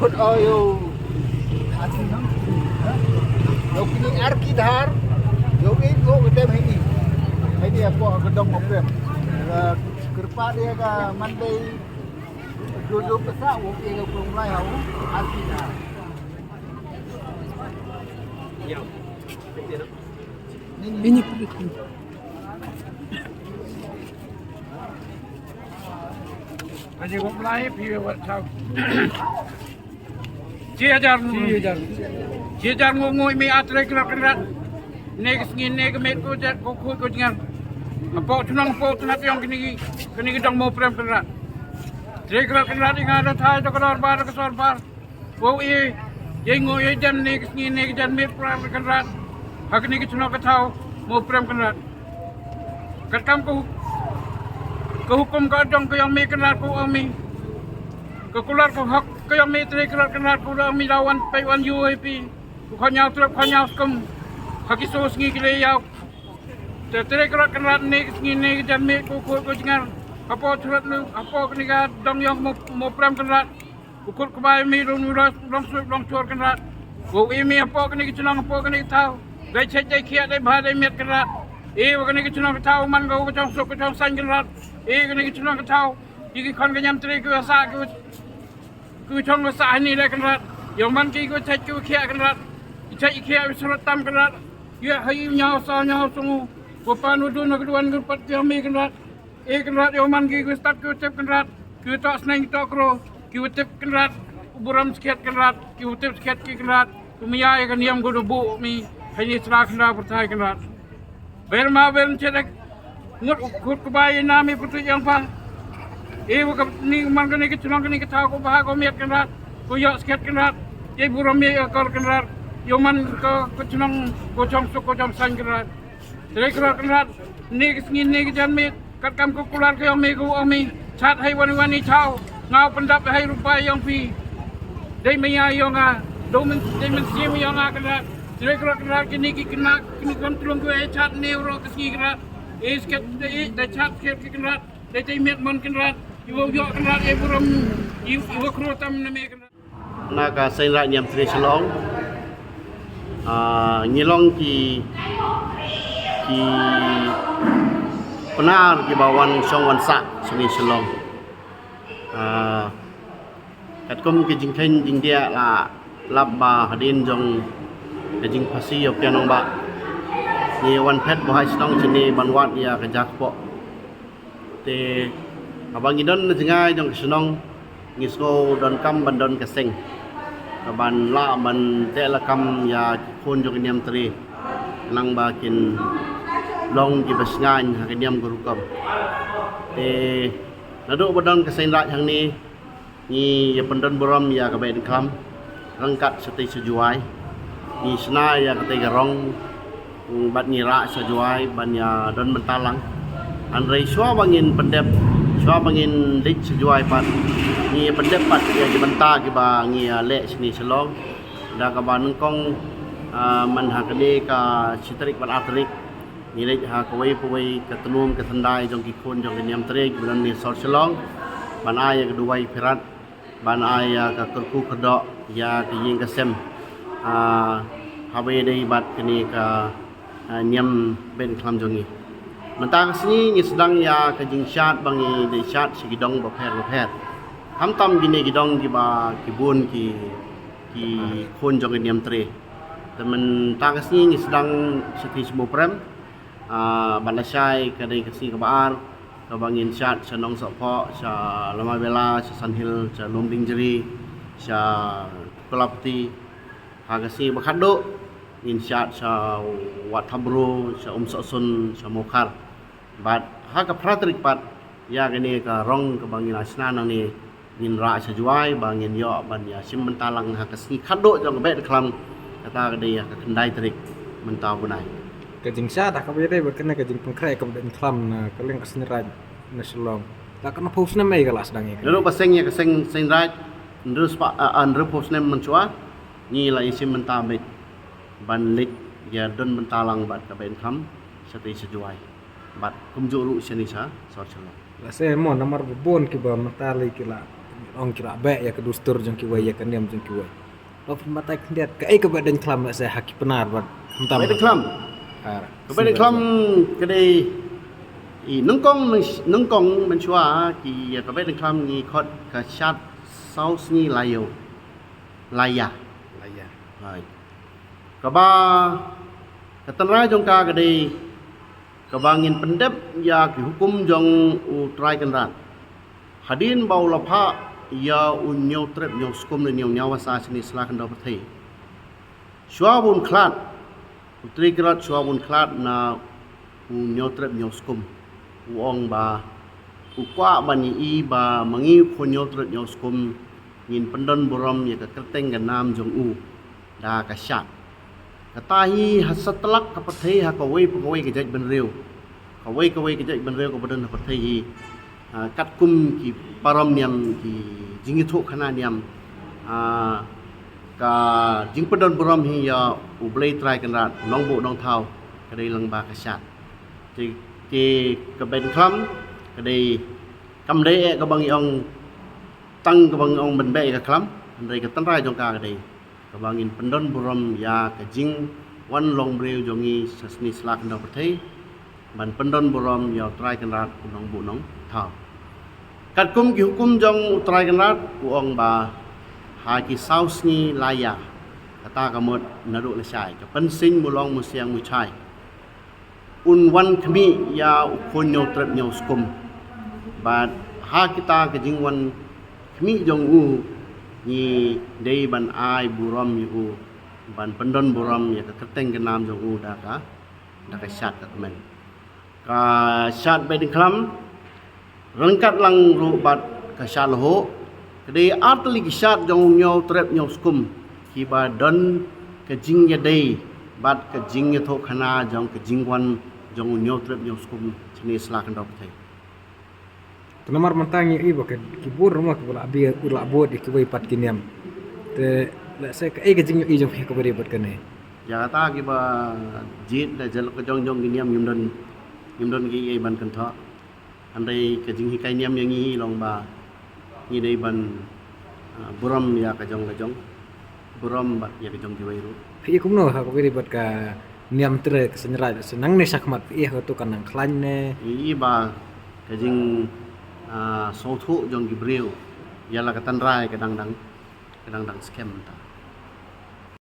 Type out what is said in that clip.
Kut ayo yo kini arkidhar yo ego gedem ini apa gedong moprem kerpa dia ka mandai dulu pesak wo ego mulai hau arkidhar ya ini Aje ko mulai piye wat sao 6,000 ngoi mi atre kerak nek ngin nek met ko jat ko khut ko jangan apa tunang po tunat yang kini dong mo prem kerak tre kerak inga do thai to kor bar ko sor bar wo ye ngoi jam nek ngin nek jan met prem kerak hak ni tunang ka thau mo prem kerak katam ko hukum ka dong ko yang me kerak ko ami kekular ko hak ko yang me tre kerak ko ami lawan pai wan UAP ko nyau trap ko nyau skum hakisos ngi kile yaw tere kerak nek ngi jan me ko jangan apa surat nu apa keniga dong yang mo pram kerak ukur ko bai mi long chor kerak wo imi apa keniga chunang apa keniga tau dai chet dai khia dai bha dai met kerak wo keniga chunang tau man go chong sok ko chong san kerak keniga chunang tau iki kon ga nyam tre ko sa ku chong sa ni le kerak yang man ki ko chet ku khia kerak chet khia surat tam kerak ya hai nyau sa nyau sungu ko panu du na kedua ngepat kami kerak kerak yang man ki ko start ku tep kerak ku tok sneng tok kro ku tep kerak buram sket kerak ku tep sket ki kerak ku miya kan niam go do bu mi hai ni sra kerak pertai kerak ber ma ber chet ngut kut ku bai na mi putu yang pa wo ka ni man ka ni ki chunang ni ka tha ko ba ko met kerak ko yo sket kerak ye buram mi kor kerak yoman ko chunang ko chong sok ko chong san kerak tere kerak nek ngin nek jan mit kat kam ko kular ko mi ko ami chat hai wani chau ngau pendap hai rupai yang pi dei maya yang do men sim yang kerak tere kerak kini kam tulung ko chat neuro keski kerak sket dei chat sket kerak dei met man kerak yo kerak e buram yo krotam na me kerak naga sain ra nyam tri selong ngilong ki penar ki bawan song wan sa sini selong kat kom ki jing khen jing dia la lab ba hadin jong ke jing phasi yo pianong ba ni wan phet bo hai selong sini banwat ya ke jak po te abang idon jingai jong senong ngisgo don kam bandon keseng ban la ban te la kam ya khun jong niam tri nang ba kin long ki basngan ha niam guru kam te nadu badon kesain ra hang ni ni ya pendon boram ya ka bain kam rangkat seti sejuai ni sna ya ka te garong bat ni ra sejuai ban ya don mentalang an rei swa bangin pendep swa bangin dik sejuai pat ni pendep pat ya jebenta ki ba ngi le sini selong da ka ban kong man ha ka ni ka citrik ban atrik ni le ha ka wei puwei ka telum ka tandai jong ki khun jong niam trik ban ni sol selong ban ai ka duwai pirat ban ai ka kerku kedok ya ke ying kesem habe dei bat kini ka nyam ben klam jongi mentang sini ni sedang ya ke jing syat bangi de syat sigidong bapher tam gini gidong ki ba kibun ki khon jong niam tre temen tang sini ni sedang seti semua prem balasai kadai kasi kabar kabangin syat sanong sokpo sa lama bela sa sanhil sa lumbing jeri sa kelapti hagasi bakado in syat sa watabro sa umsosun sa mokhar bat haga pratrik pat ya gani ka rong kabangin asna nang ni in ra sa juai bangin yo ban ya sim mentalang hagasi khado jong bet klam kata kadai ka kendai trik mentau bunai kajing syat ka bede berkena kajing pengkrai ka ben klam na kaleng kasniraj na selong la kana posna mai galas dangi dulu paseng ya keseng senraj ndus pa andre posne mencua ni la isim mentabit ban lik ya don mentalang bat ka ben kham sati sejuai bat kumjuru senisa sor selong la se mo namar bon ki ba matali ki la ong kira be ya kedustur jong ki wa ya kaniam jong ki wa lo matai kendiat ka ka badan klam la se haki penar bat hentam ben kham kepada kelam kedai nengkong mencua ki kepada kelam ni khot ka syat saus ni layo laya hai kaba katanra jong ka kedai kabangin pendep ya ki hukum jong utrai kanrat hadin bau lapha ya unyo trep nyo skum ni nyawa sa sini selakan do pathai syawun klat Putri kerat suawun klat na nyotrep nyoskum uong ba ukwa bani i ba mangi ko nyotrep nyoskum ngin pendon borom ya ka kerteng ganam jong u da ka syat katahi hasatlak ka pathai ha ka wei pawei ka jaj ben reu ka wei ka jaj ben reu ka badan pathai kat kum ki param niam ki jingi thok khana niam ka jing pedon borom hi ya ublei trai kan rat nong bu nong thau kadai lang ba ka syat ti ka ben kham kadai kam dei ka bang ong tang ka bang ong ben be ka kham andai ka tan rai jong ka kadai ka bangin pendon borom ya ka jing wan long breu jongi sasni slak ndo pathai ban pendon borom ya trai kan rat nong bu nong thau kat kum ki hukum jong trai kan rat uong ba haki saus ni laya kata kamut naruk lesai ke pensing mulong musiang mucai unwan kami ya ukon nyo trep nyo skum but ha kita ke jingwan kami jong u ni dei ban ai buram yu ban pendon buram ya ke keteng ke nam jong u da ka syat ka men ka syat be diklam rengkat lang ru bat ka syat loho kedai atli kisat jong nyo trep nyo skum kiba don ke jing ya dei bat ke jing ya tho khana jong ke jingwan jong nyo trep nyo skum sini selakan dok thai Tenamar mantangi i ba kibur rumah ke bola abi ula bod di kibai pat kiniam te la se ka ke jing i jong ke bari bat kane ya ta kiba jit da jal ke jong kiniam yumdon gi ban kan tho andai ke jing hi kai niam yang hi long ba ni dei ban buram ya ka jong buram bat ya ka jong ki wairu pi kumno ha ko bari bat ka niam tre senra senang ne sakmat pi ha tu kanang klan ne i ba ka jing so thu jong ki breu ya la ka tan rai ka dang scam ta